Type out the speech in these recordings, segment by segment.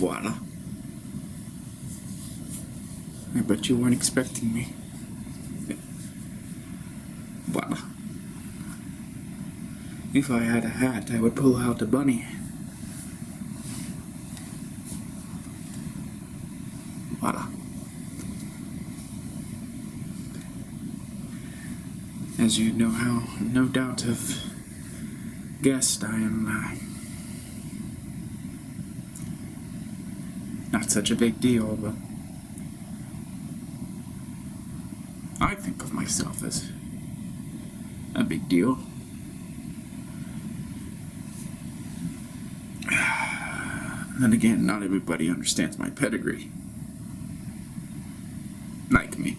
Voila. I bet you weren't expecting me. Voila. If I had a hat, I would pull out a bunny. Voila. As you know how, no doubt have guessed, I am not such a big deal, but I think of myself as a big deal. Then again, not everybody understands my pedigree. Like me.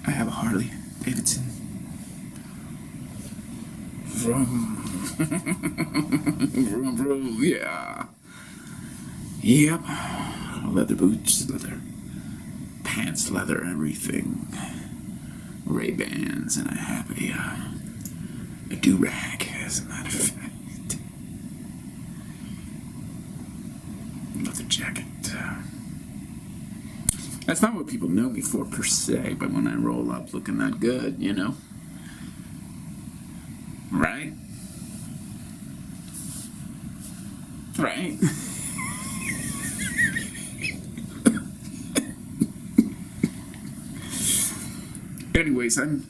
I have a Harley Davidson. Vroom. Vroom, vroom, yeah. Yep. Leather boots, leather pants, leather everything. Ray-Bans, and I have a do-rag, as a matter of fact. Leather jacket. That's not what people know me for, per se, but when I roll up looking that good, you know? Right? Right? Anyways, I'm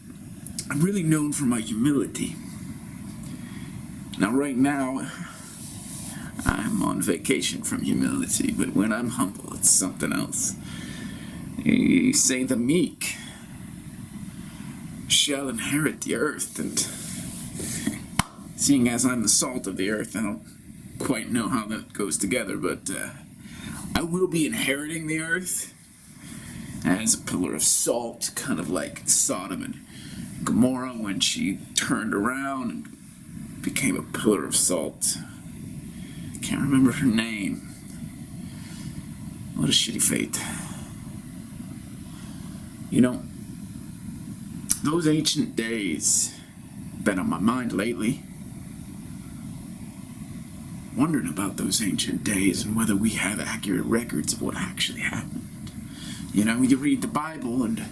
really known for my humility. Now, right now, I'm on vacation from humility, but when I'm humble, it's something else. You say the meek shall inherit the earth, and seeing as I'm the salt of the earth, I don't quite know how that goes together, but I will be inheriting the earth as a pillar of salt, kind of like Sodom and Gomorrah when she turned around and became a pillar of salt. I can't remember her name. What a shitty fate. You know, those ancient days have been on my mind lately. Wondering about those ancient days and whether we have accurate records of what actually happened. You know, you read the Bible and,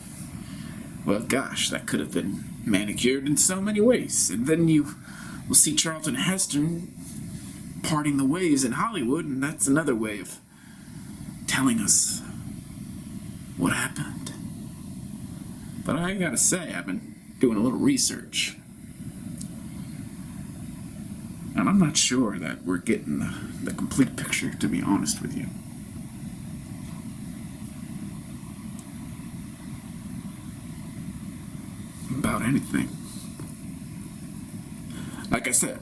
well, gosh, that could have been manicured in so many ways. And then you will see Charlton Heston parting the waves in Hollywood, and that's another way of telling us what happened. But I gotta say, I've been doing a little research, and I'm not sure that we're getting the complete picture, to be honest with you. About anything. Like I said,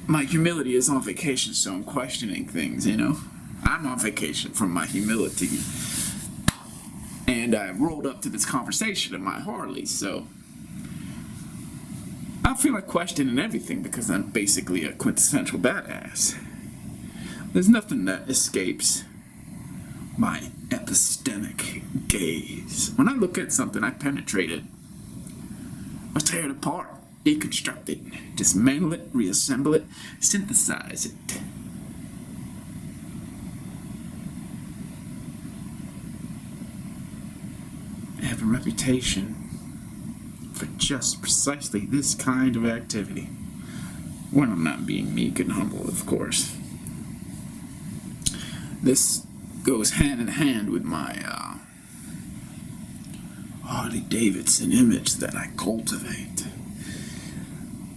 my humility is on vacation, so I'm questioning things, you know? I'm on vacation from my humility. And I rolled up to this conversation in my Harley, so I feel like questioning everything because I'm basically a quintessential badass. There's nothing that escapes my epistemic gaze. When I look at something, I penetrate it. I tear it apart, deconstruct it, dismantle it, reassemble it, synthesize it. I have a reputation for just precisely this kind of activity. When I'm not being meek and humble, of course. This goes hand in hand with my Harley Davidson image that I cultivate.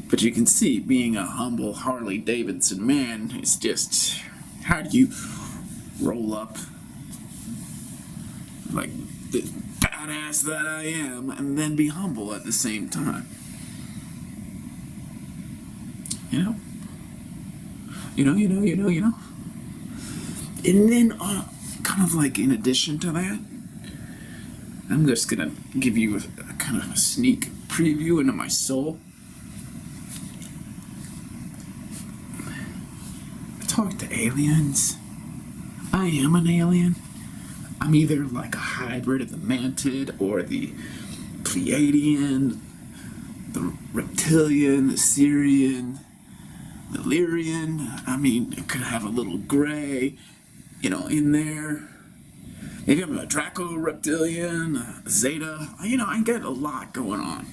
But you can see, being a humble Harley Davidson man is just, how do you roll up like the badass that I am and then be humble at the same time? You know? And then, kind of like in addition to that, I'm just gonna give you a kind of a sneak preview into my soul. I talk to aliens. I am an alien. I'm either like a hybrid of the Mantid or the Pleiadian, the reptilian, the Syrian, the Lyrian. I mean, it could have a little gray, in there. Maybe I'm a Draco reptilian, a Zeta. I get a lot going on.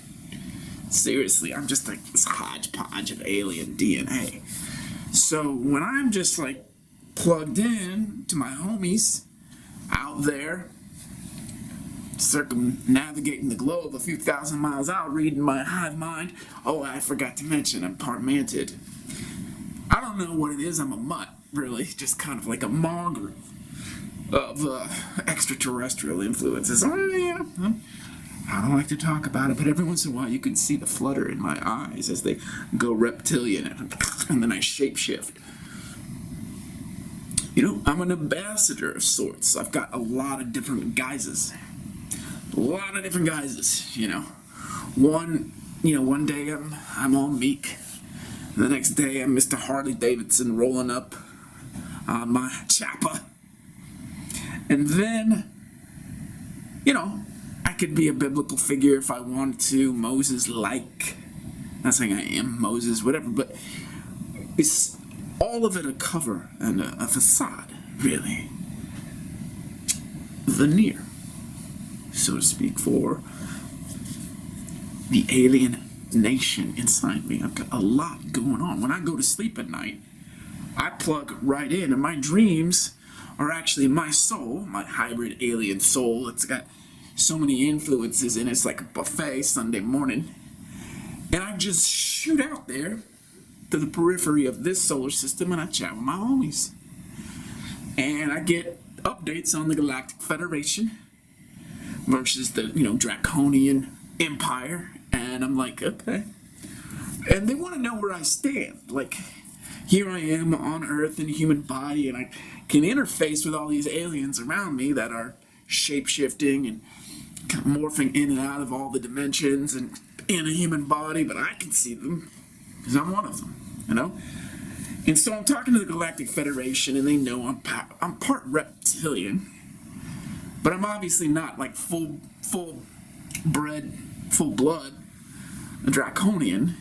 Seriously, I'm just like this hodgepodge of alien DNA. So when I'm just like plugged in to my homies out there, circumnavigating the globe a few thousand miles out, reading my hive mind. Oh, I forgot to mention, I'm part manted. I don't know what it is. I'm a mutt, really, just kind of like a mongrel of extraterrestrial influences. I don't like to talk about it, but every once in a while you can see the flutter in my eyes as they go reptilian, and then I shapeshift. I'm an ambassador of sorts. I've got a lot of different guises. One day I'm all meek. The next day I'm Mr. Harley Davidson rolling up on my chopper. And then, I could be a biblical figure if I wanted to, Moses-like. Not saying I am Moses, whatever, but it's all of it a cover and a facade, really. Veneer, so to speak, for the alien nation inside me. I've got a lot going on. When I go to sleep at night, I plug right in, and my dreams are actually my soul, my hybrid alien soul. It's got so many influences in it. It's like a buffet Sunday morning. And I just shoot out there to the periphery of this solar system, and I chat with my homies. And I get updates on the Galactic Federation versus the, Draconian Empire. And I'm like, okay. And they want to know where I stand. Like, here I am on Earth in a human body, and I can interface with all these aliens around me that are shape-shifting and kind of morphing in and out of all the dimensions and in a human body, but I can see them because I'm one of them, And so I'm talking to the Galactic Federation, and they know I'm part reptilian, but I'm obviously not like full blood, a draconian,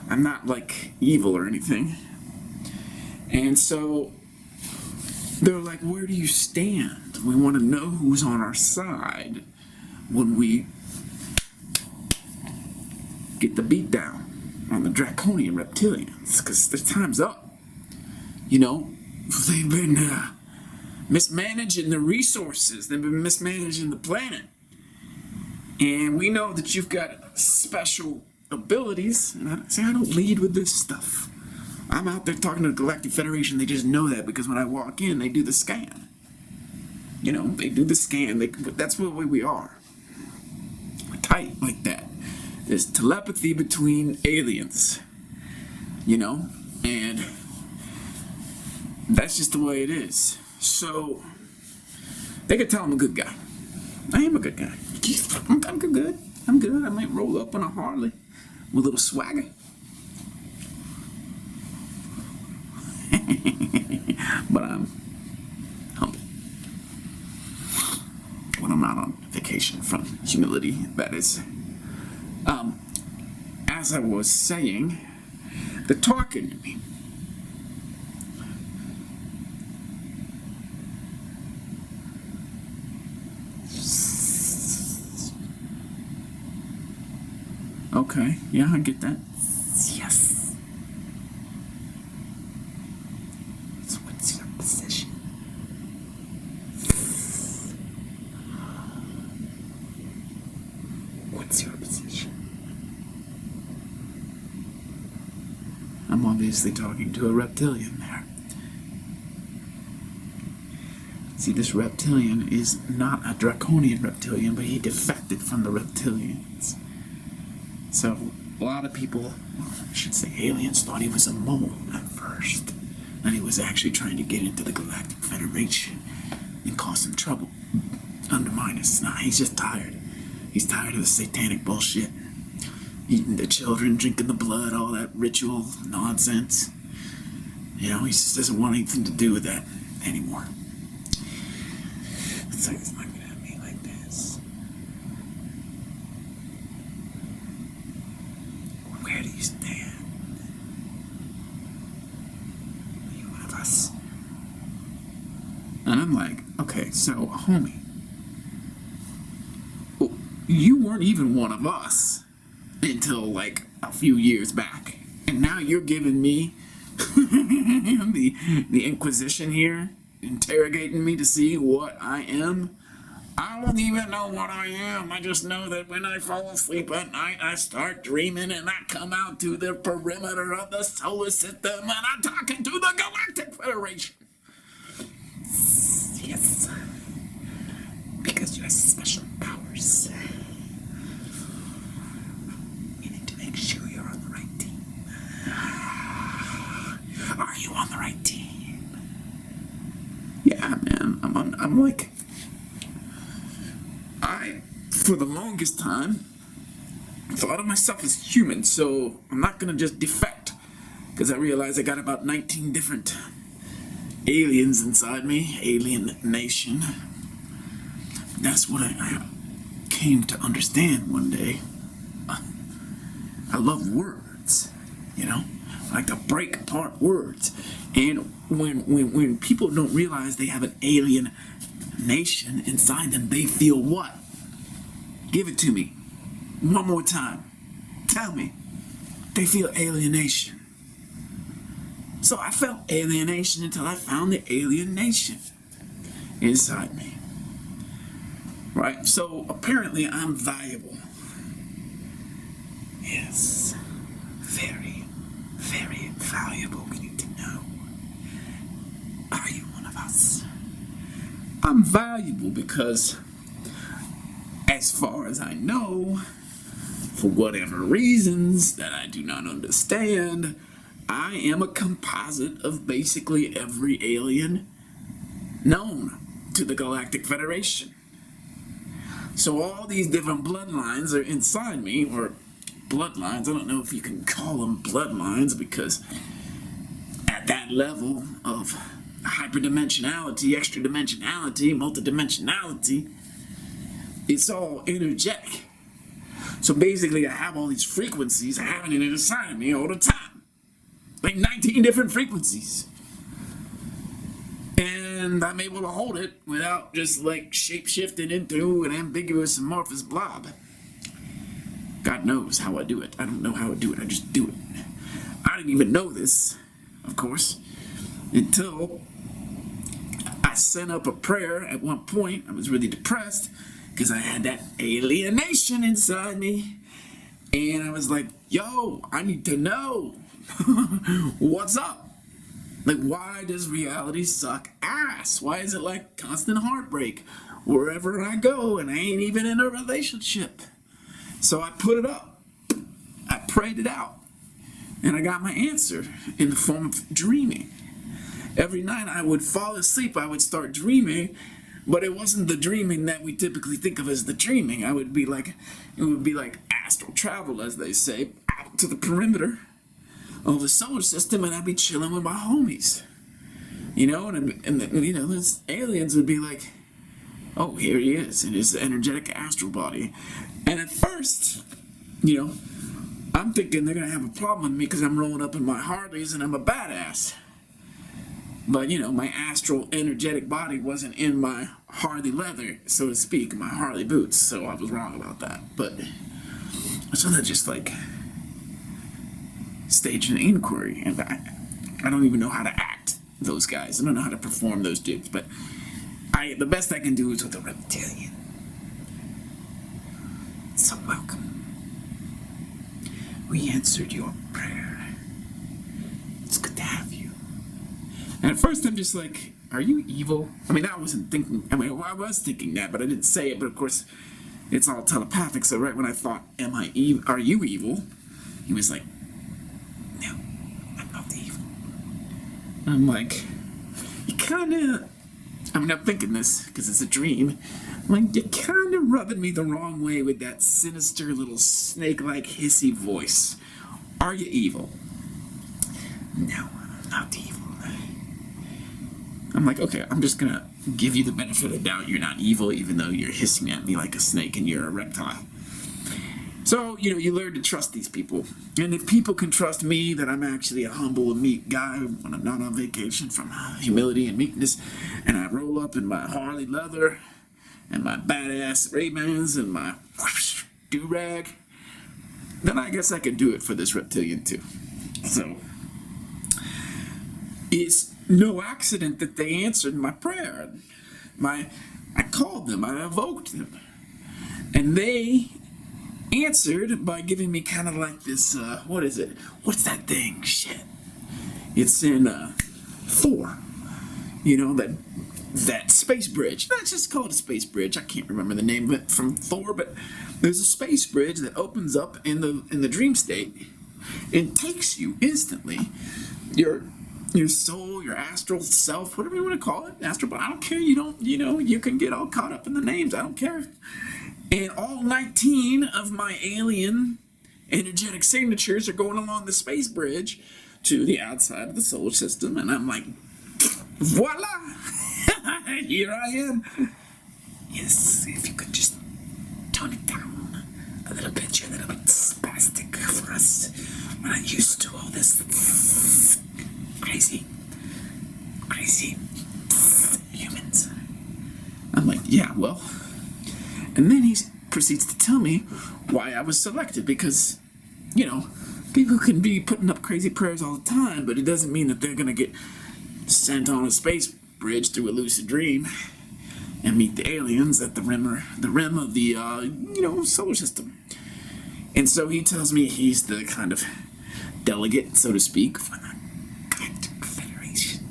I'm not like evil or anything. And so they're like, where do you stand? We want to know who's on our side when we get the beat down on the draconian reptilians, because their time's up. They've been mismanaging the resources. They've been mismanaging the planet. And we know that you've got special abilities. And I don't lead with this stuff. I'm out there talking to the Galactic Federation. They just know that because when I walk in, they do the scan. They do the scan. That's the way we are. We're tight like that. There's telepathy between aliens. And that's just the way it is. So they could tell I'm a good guy. I am a good guy. I'm good. I'm good. I might roll up on a Harley with a little swagger. But I'm humble. When I'm not on vacation from humility, that is. As I was saying, they're talking to me. Okay, yeah, I get that. Yes. So what's your position? What's your position? I'm obviously talking to a reptilian there. See, this reptilian is not a draconian reptilian, but he defected from the reptilians. So, a lot of people, I should say aliens, thought he was a mole at first. And he was actually trying to get into the Galactic Federation and cause some trouble. Undermine us. Nah, he's just tired. He's tired of the satanic bullshit. Eating the children, drinking the blood, all that ritual nonsense. He just doesn't want anything to do with that anymore. It's like he's looking at me like this. I'm like, okay, so, homie, you weren't even one of us until, like, a few years back. And now you're giving me the Inquisition here, interrogating me to see what I am. I don't even know what I am. I just know that when I fall asleep at night, I start dreaming and I come out to the perimeter of the solar system and I'm talking to the Galactic Federation. Yes. Because you have special powers. You need to make sure you're on the right team. Are you on the right team? Yeah, man. I'm like... for the longest time, thought of myself as human, so I'm not gonna just defect, because I realized I got about 19 different aliens inside me, alien nation. That's what I came to understand one day. I love words, you know? I like to break apart words. And when people don't realize they have an alien nation inside them, they feel what? Give it to me. One more time. Tell me. They feel alienation. So I felt alienation until I found the alien nation inside me. Right? So apparently I'm valuable. Yes. Very, very valuable. We need to know. Are you one of us? I'm valuable because, as far as I know, for whatever reasons that I do not understand, I am a composite of basically every alien known to the Galactic Federation. So all these different bloodlines are inside me, or bloodlines, I don't know if you can call them bloodlines, because at that level of hyperdimensionality, extra dimensionality, multidimensionality, it's all energetic. So basically I have all these frequencies happening inside me all the time. Like 19 different frequencies. And I'm able to hold it without just like shape-shifting into an ambiguous amorphous blob. God knows how I do it. I don't know how I do it. I just do it. I didn't even know this, of course, until I sent up a prayer at one point. I was really depressed because I had that alienation inside me. And I was like, yo, I need to know what's up. Like, why does reality suck ass? Why is it like constant heartbreak wherever I go and I ain't even in a relationship? So I put it up. I prayed it out. And I got my answer in the form of dreaming. Every night I would fall asleep, I would start dreaming, but it wasn't the dreaming that we typically think of as the dreaming. It would be like astral travel, as they say, out to the perimeter of the solar system, and I'd be chilling with my homies. You know, and you know, those aliens would be like, oh, here he is in his energetic astral body. And at first, you know, I'm thinking they're gonna have a problem with me because I'm rolling up in my Harleys and I'm a badass. But, you know, my astral energetic body wasn't in my Harley leather, so to speak, my Harley boots, so I was wrong about that. But so that just like stage an inquiry, and I don't even know how to act those guys. I don't know how to perform those dudes, but the best I can do is with a reptilian. So welcome. We answered your prayer. It's good to have you. And at first I'm just like, are you evil? I mean, I wasn't thinking, I mean, I was thinking that, but I didn't say it, but of course, it's all telepathic, so right when I thought, are you evil? He was like, no, I'm not evil. I'm like, you kinda, I mean, I'm thinking this, because it's a dream, I'm like, you're kinda rubbing me the wrong way with that sinister little snake-like hissy voice. Are you evil? No, I'm not evil. I'm like, okay, I'm just gonna give you the benefit of the doubt. You're not evil, even though you're hissing at me like a snake and you're a reptile. So, you learn to trust these people. And if people can trust me that I'm actually a humble and meek guy when I'm not on vacation from humility and meekness, and I roll up in my Harley leather and my badass Ray-Bans and my do-rag, then I guess I can do it for this reptilian too. So, it's no accident that they answered my prayer. I called them, I evoked them, and they answered by giving me kind of like this, what is it? What's that thing? Shit. It's in Thor. That space bridge. Let's just call it a space bridge. I can't remember the name of it from Thor, but there's a space bridge that opens up in the dream state and takes you instantly. Your soul, your astral self, whatever you want to call it, astral, but I don't care. You can get all caught up in the names. I don't care. And all 19 of my alien energetic signatures are going along the space bridge to the outside of the solar system. And I'm like, voila! Here I am. Yes, if you could just tone it down a little bit. You're a little bit spastic for us. We're not used to all this crazy humans. I'm like, yeah, well. And then he proceeds to tell me why I was selected, because, people can be putting up crazy prayers all the time, but it doesn't mean that they're going to get sent on a space bridge through a lucid dream and meet the aliens at the rim of the, solar system. And so he tells me he's the kind of delegate, so to speak, for the Galactic Federation.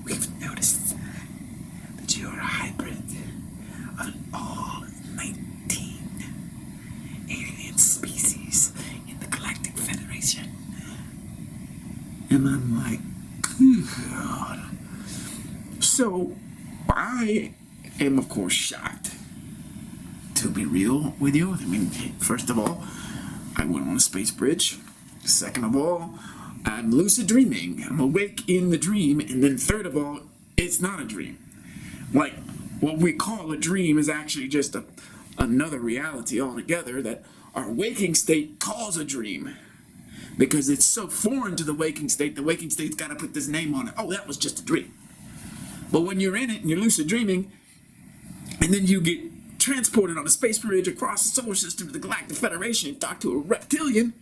We've noticed that you're a hybrid of all 19 alien species in the Galactic Federation. And I'm like, God. So, I am, of course, shocked. To be real with you, first of all, I went on a space bridge. Second of all, I'm lucid dreaming. I'm awake in the dream. And then third of all, it's not a dream. Like, what we call a dream is actually just another reality altogether that our waking state calls a dream. Because it's so foreign to the waking state's got to put this name on it. Oh, that was just a dream. But when you're in it and you're lucid dreaming, and then you get transported on a space bridge across the solar system to the Galactic Federation and talk to a reptilian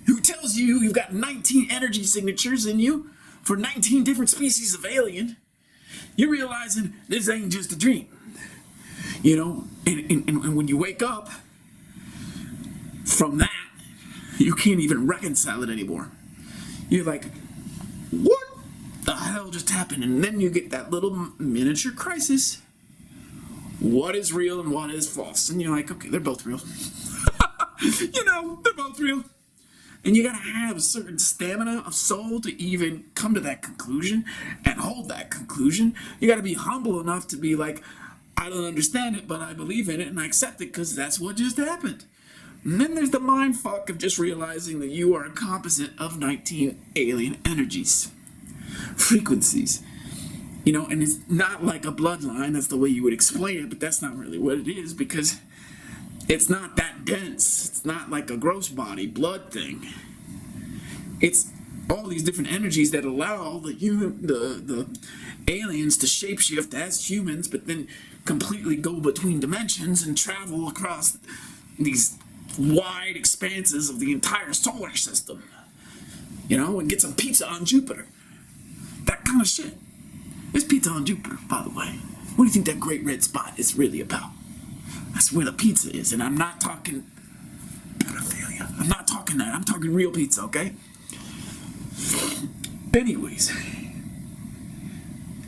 who tells you you've got 19 energy signatures in you for 19 different species of alien, you're realizing this ain't just a dream. And when you wake up from that, you can't even reconcile it anymore. You're like, what the hell just happened? And then you get that little miniature crisis. What is real and what is false? And you're like, okay, they're both real. They're both real. And you gotta have a certain stamina of soul to even come to that conclusion and hold that conclusion. You gotta be humble enough to be like, I don't understand it, but I believe in it and I accept it because that's what just happened. And then there's the mind fuck of just realizing that you are a composite of 19 alien energies, frequencies. And it's not like a bloodline, that's the way you would explain it, but that's not really what it is, because it's not that dense. It's not like a gross body blood thing. It's all these different energies that allow the aliens to shapeshift as humans, but then completely go between dimensions and travel across these wide expanses of the entire solar system. And get some pizza on Jupiter. That kind of shit. There's pizza on Jupiter, by the way. What do you think that great red spot is really about? That's where the pizza is, and I'm not talking pedophilia. I'm not talking that. I'm talking real pizza, okay? Anyways,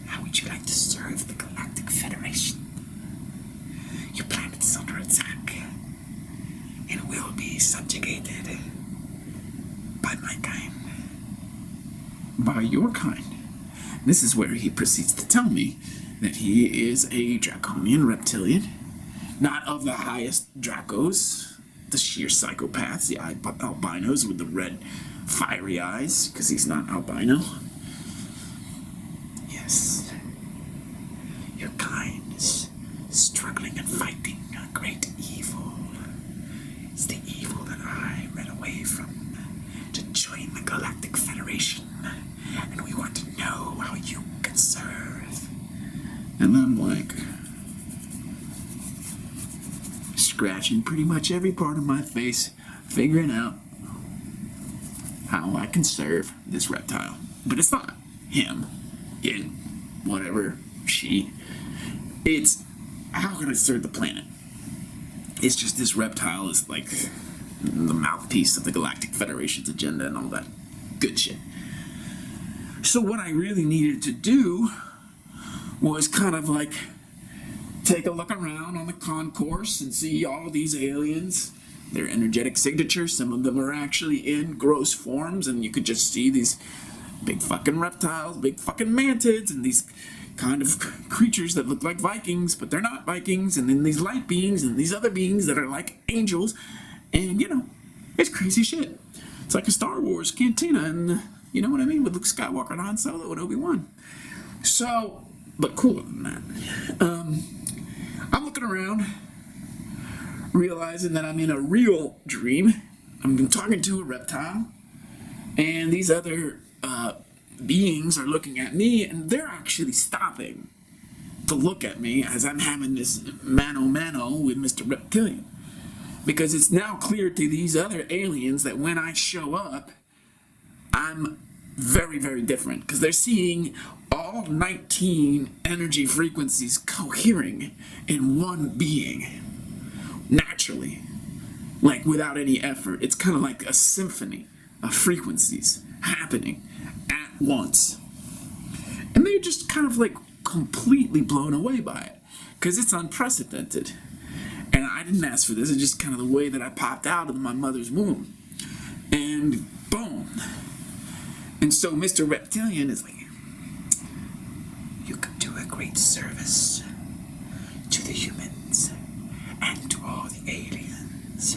how would you like to serve the Galactic Federation? Your planet's under attack, and will be subjugated by my kind. By your kind? This is where he proceeds to tell me that he is a draconian reptilian, not of the highest Dracos, the sheer psychopaths, the albinos with the red, fiery eyes, because he's not albino. Yes, your kind is struggling and fighting a great evil, And I'm like scratching pretty much every part of my face, figuring out how I can serve this reptile. But it's not him, it, whatever, she. It's how can I serve the planet? It's just this reptile is like the mouthpiece of the Galactic Federation's agenda and all that good shit. So what I really needed to do was kind of like take a look around on the concourse and see all these aliens, their energetic signatures. Some of them are actually in gross forms, and you could just see these big fucking reptiles, big fucking mantids, and these kind of creatures that look like Vikings, but they're not Vikings, and then these light beings and these other beings that are like angels, and you know, it's crazy shit. It's like a Star Wars cantina, and you know what I mean, with Luke Skywalker and Han Solo and Obi-Wan. So, but cooler than that. I'm looking around, realizing that I'm in a real dream. I'm talking to a reptile, and these other beings are looking at me, and they're actually stopping to look at me as I'm having this mano-mano with Mr. Reptilian. Because it's now clear to these other aliens that when I show up, I'm very, very different. Because they're seeing all 19 energy frequencies cohering in one being. Naturally. Like without any effort. It's kind of like a symphony of frequencies happening at once. And they're just kind of like completely blown away by it. Because it's unprecedented. And I didn't ask for this. It's just kind of the way that I popped out of my mother's womb. And boom. And so Mr. Reptilian is like, you could do a great service to the humans and to all the aliens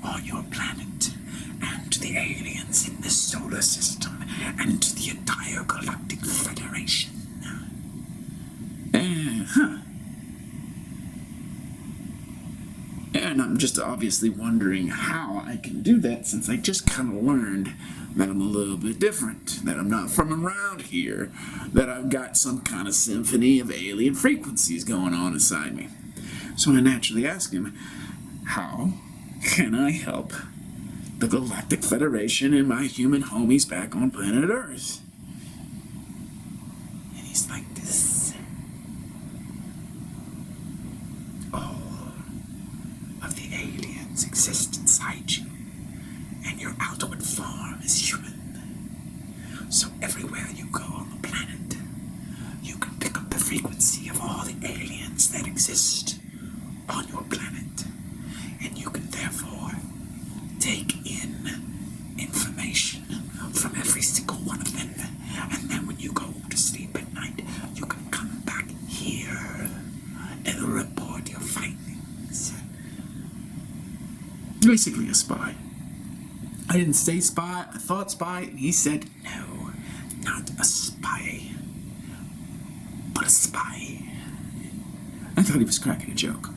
on your planet and to the aliens in the solar system and to the entire Galactic Federation. And I'm just obviously wondering how I can do that, since I just kind of learned that I'm a little bit different, that I'm not from around here, that I've got some kind of symphony of alien frequencies going on inside me. So I naturally ask him, how can I help the Galactic Federation and my human homies back on planet Earth? And he's like this. All of the aliens exist inside you, and your outward form is human. So everywhere you go on the planet, you can pick up the frequency of all the aliens that exist on your planet, and you can therefore take in information from every single one of them, and then when you go to sleep at night, you can come back here and report your findings. Basically a spy. I didn't say spy, I thought spy, and he said no, not a spy, but a spy. I thought he was cracking a joke.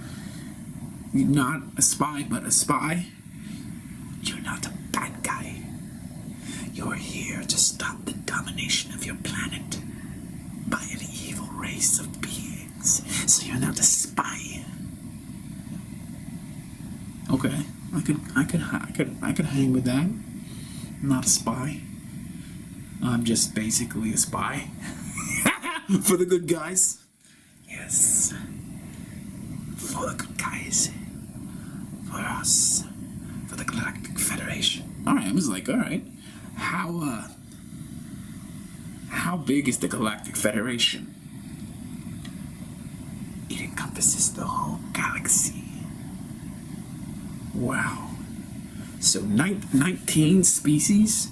You're not a spy, but a spy? You're not a bad guy. You're here to stop the domination of your planet by an evil race of beings. So you're not a spy. Okay, I could hang with that. I'm not a spy. I'm just basically a spy for the good guys. Yes, for the good guys. For us. For the Galactic Federation. Alright, I was like, alright. How big is the Galactic Federation? It encompasses the whole galaxy. Wow. So 19 species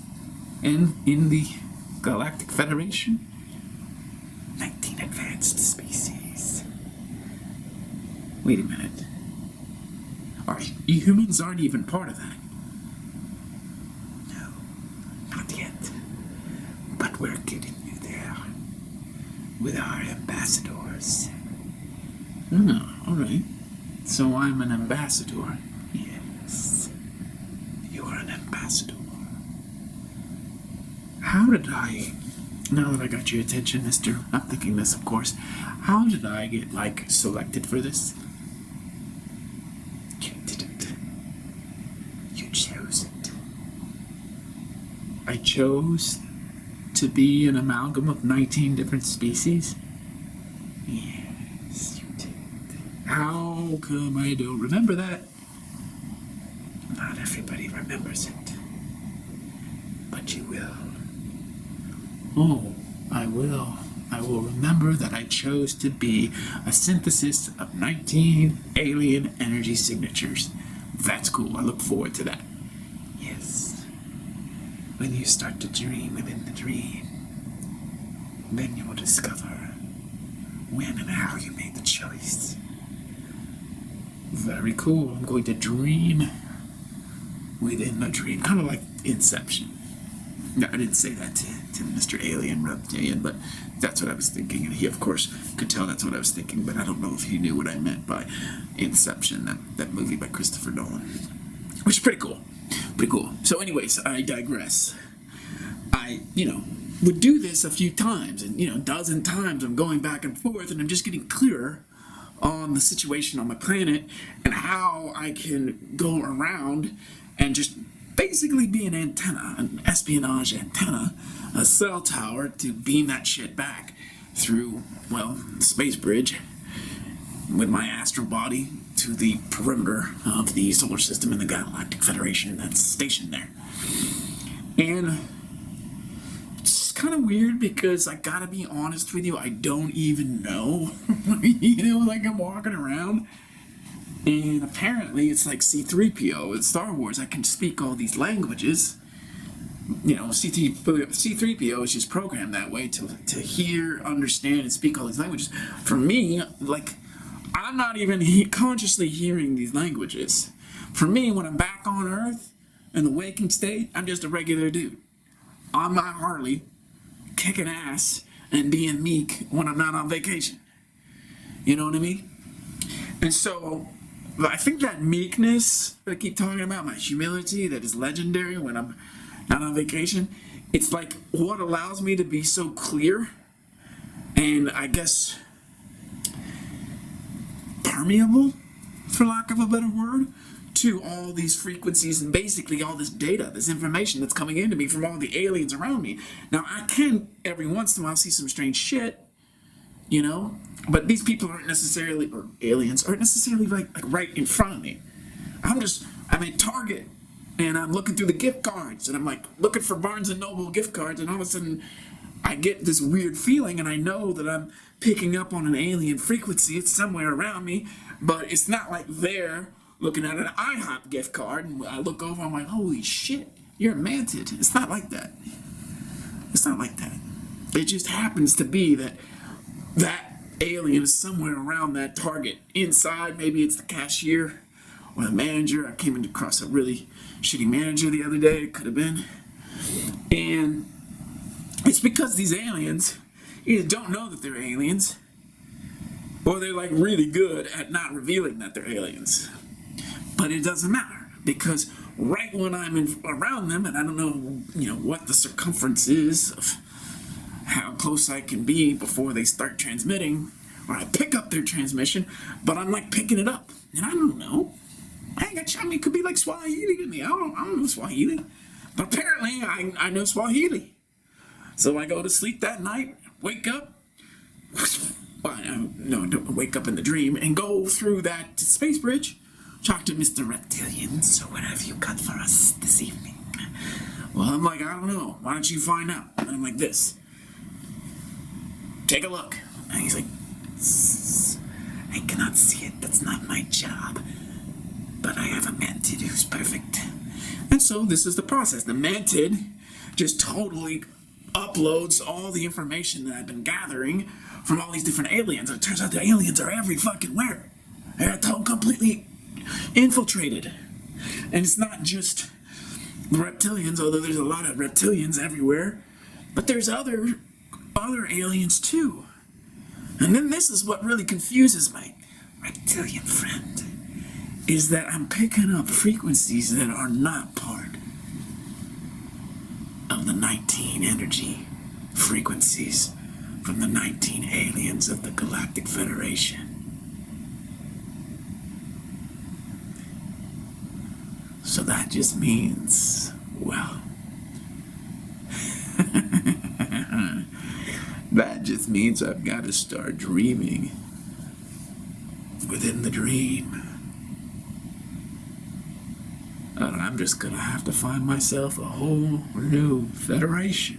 in the Galactic Federation? 19 advanced species. Wait a minute. Humans aren't even part of that. No, not yet. But we're getting you there with our ambassadors. Oh, alright. So I'm an ambassador. Yes. You're an ambassador. How did I Now that I got your attention, mister, I'm thinking this, of course. How did I get, like, selected for this? You didn't. You chose it. I chose to be an amalgam of 19 different species? Yes, you did. How come I don't remember that? Not everybody remembers it. But you will. Oh, I will. I will remember that I chose to be a synthesis of 19 alien energy signatures. That's cool. I look forward to that. Yes. When you start to dream within the dream, then you will discover when and how you made the choice. Very cool. I'm going to dream within the dream. Kind of like Inception. No, I didn't say that to Mr. Alien Reptilian, but that's what I was thinking. And he, of course, could tell that's what I was thinking, but I don't know if he knew what I meant by Inception, that movie by Christopher Nolan. Which is pretty cool. Pretty cool. So anyways, I digress. I, would do this a few times, and, a dozen times I'm going back and forth, and I'm just getting clearer on the situation on my planet and how I can go around and just basically be an antenna, an espionage antenna, a cell tower to beam that shit back through, the space bridge with my astral body to the perimeter of the solar system and the Galactic Federation that's stationed there. And it's kind of weird because I gotta be honest with you, I don't even know. Like I'm walking around. And apparently it's like C-3PO in Star Wars. I can speak all these languages. C-3PO is just programmed that way to hear, understand, and speak all these languages. For me, I'm not even consciously hearing these languages. For me, when I'm back on Earth in the waking state, I'm just a regular dude. On my Harley, kicking ass and being meek when I'm not on vacation. You know what I mean? And so I think that meekness that I keep talking about, my humility that is legendary when I'm not on vacation, it's like what allows me to be so clear and I guess permeable, for lack of a better word, to all these frequencies and basically all this data, this information that's coming into me from all the aliens around me. Now, I can every once in a while see some strange shit, but these people aren't necessarily, or aliens, aren't necessarily like right in front of me. I'm at Target, and I'm looking through the gift cards, and I'm like looking for Barnes & Noble gift cards, and all of a sudden I get this weird feeling, and I know that I'm picking up on an alien frequency. It's somewhere around me, but it's not like they're looking at an IHOP gift card, and I look over, I'm like, holy shit, you're mantid. It's not like that. It's not like that. It just happens to be that alien is somewhere around that target. Inside, maybe it's the cashier or the manager. I came across a really shitty manager the other day. It could have been. And it's because these aliens either don't know that they're aliens or they're really good at not revealing that they're aliens. But it doesn't matter because right when I'm around them, and I don't know, what the circumference is of how close I can be before they start transmitting, or I pick up their transmission, but I'm picking it up, and I don't know. It could be like Swahili to me. I don't know Swahili, but apparently I know Swahili. So I go to sleep that night, wake up, don't wake up in the dream, and go through that space bridge, talk to Mr. Reptilian. So what have you got for us this evening? Well, I'm I don't know. Why don't you find out? And I'm like this. Take a look. And he's like, I cannot see it. That's not my job. But I have a mantid who's perfect. And so this is the process. The mantid just totally uploads all the information that I've been gathering from all these different aliens. And it turns out the aliens are every fucking where. They're completely infiltrated. And it's not just the reptilians, although there's a lot of reptilians everywhere. But there's other aliens too. And then this is what really confuses my reptilian friend, is that I'm picking up frequencies that are not part of the 19 energy frequencies from the 19 aliens of the Galactic Federation. So that just means, well, that just means I've got to start dreaming within the dream. And I'm just gonna have to find myself a whole new federation.